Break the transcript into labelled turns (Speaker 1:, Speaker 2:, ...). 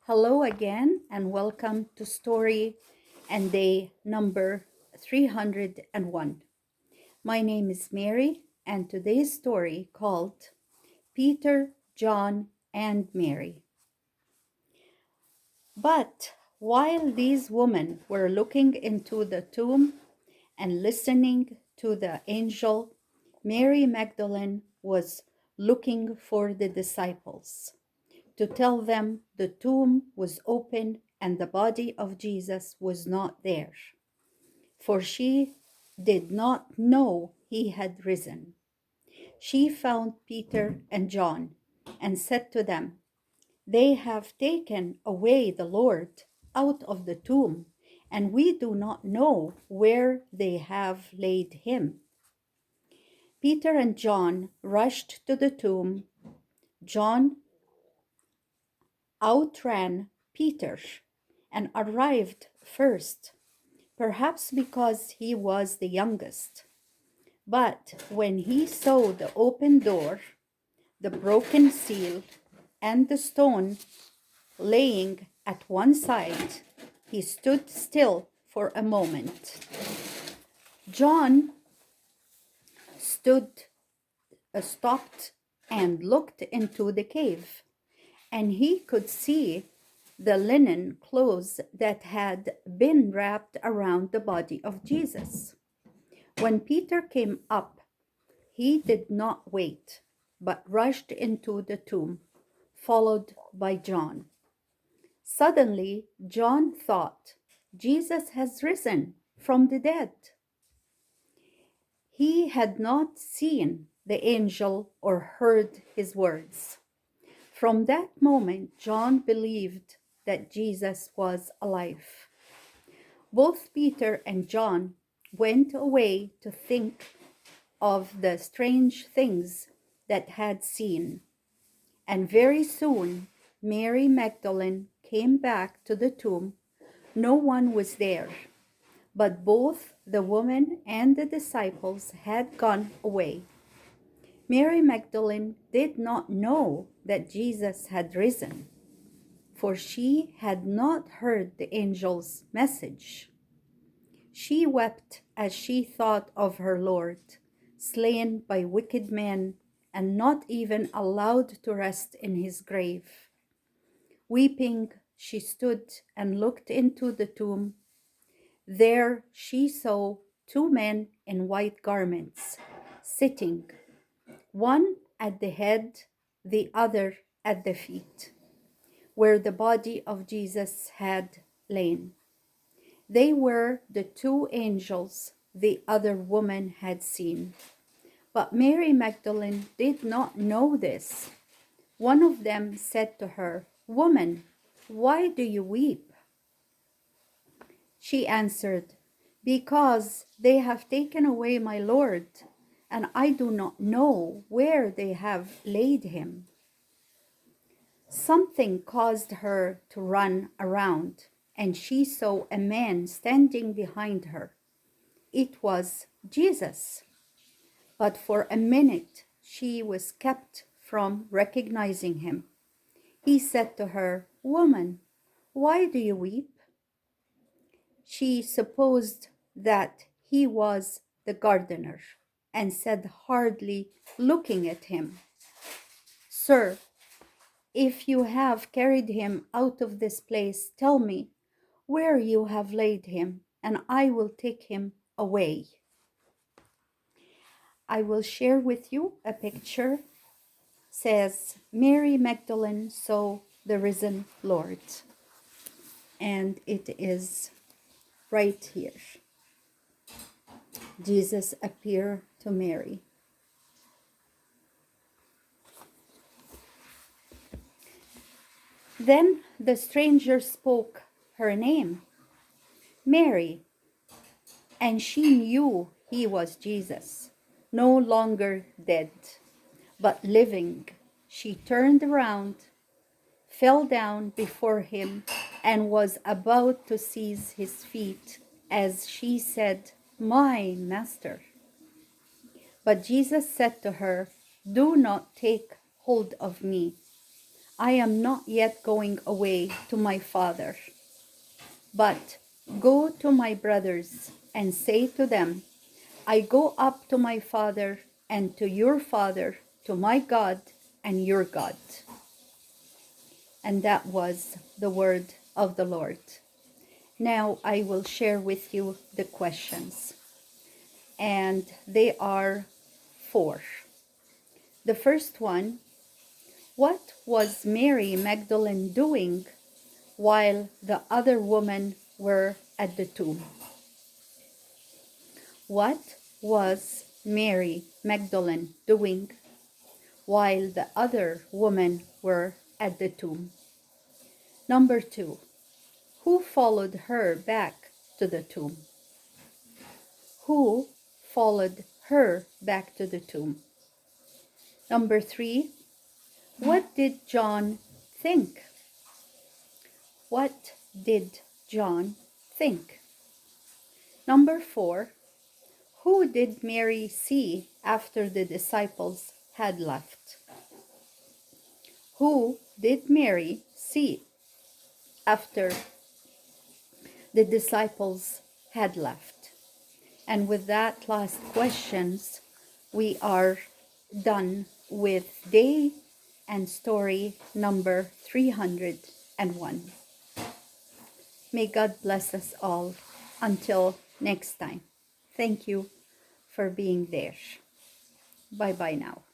Speaker 1: Hello again, and welcome to Story and Day number 301. My name is Mary, and today's story called Peter, John, and Mary. But while these women were looking into the tomb and listening to the angel, Mary Magdalene was looking for the disciples to tell them the tomb was open and the body of Jesus was not there, for she did not know he had risen. She found Peter and John and said to them, "They have taken away the Lord out of the tomb, and we do not know where they have laid him." Peter and John rushed to the tomb. John outran Peter and arrived first, perhaps because he was the youngest. But when he saw the open door, the broken seal, and the stone laying at one side, he stood still for a moment. John stopped and looked into the cave, and he could see the linen clothes that had been wrapped around the body of Jesus. When Peter came up, he did not wait, but rushed into the tomb, followed by John. Suddenly, John thought, "Jesus has risen from the dead." He had not seen the angel or heard his words. From that moment, John believed that Jesus was alive. Both Peter and John went away to think of the strange things that had seen. And very soon, Mary Magdalene came back to the tomb. No one was there, but both the woman and the disciples had gone away. Mary Magdalene did not know that Jesus had risen, for she had not heard the angel's message. She wept as she thought of her Lord, slain by wicked men and not even allowed to rest in his grave. Weeping, she stood and looked into the tomb. There she saw two men in white garments, sitting, one at the head, the other at the feet, where the body of Jesus had lain. They were the two angels the other woman had seen. But Mary Magdalene did not know this. One of them said to her, "Woman, why do you weep?" She answered, "Because they have taken away my Lord, and I do not know where they have laid him." Something caused her to run around, and she saw a man standing behind her. It was Jesus. But for a minute she was kept from recognizing him. He said to her, "Woman, why do you weep?" She supposed that he was the gardener and said, hardly looking at him, "Sir, if you have carried him out of this place, tell me where you have laid him, and I will take him away." I will share with you a picture. Says, Mary Magdalene saw the risen Lord. And it is right here. Jesus appeared to Mary. Then the stranger spoke her name, Mary, and she knew he was Jesus, no longer dead, but living. She turned around, fell down before him, and was about to seize his feet as she said, "My Master." But Jesus said to her, "Do not take hold of me. I am not yet going away to my Father, but go to my brothers and say to them, I go up to my Father and to your Father, to my God and your God." And that was the word of the Lord. Now I will share with you the questions, and they are four. The first one: what was Mary Magdalene doing while the other women were at the tomb? What was Mary Magdalene doing while the other women were at the tomb? Number two: who followed her back to the tomb? Who followed her back to the tomb? Number three: what did John think? What did John think? Number four: who did Mary see after the disciples had left? Who did Mary see after the disciples had left? And with that last questions, we are done with day and story number 301. May God bless us all until next time. Thank you for being there. Bye bye now.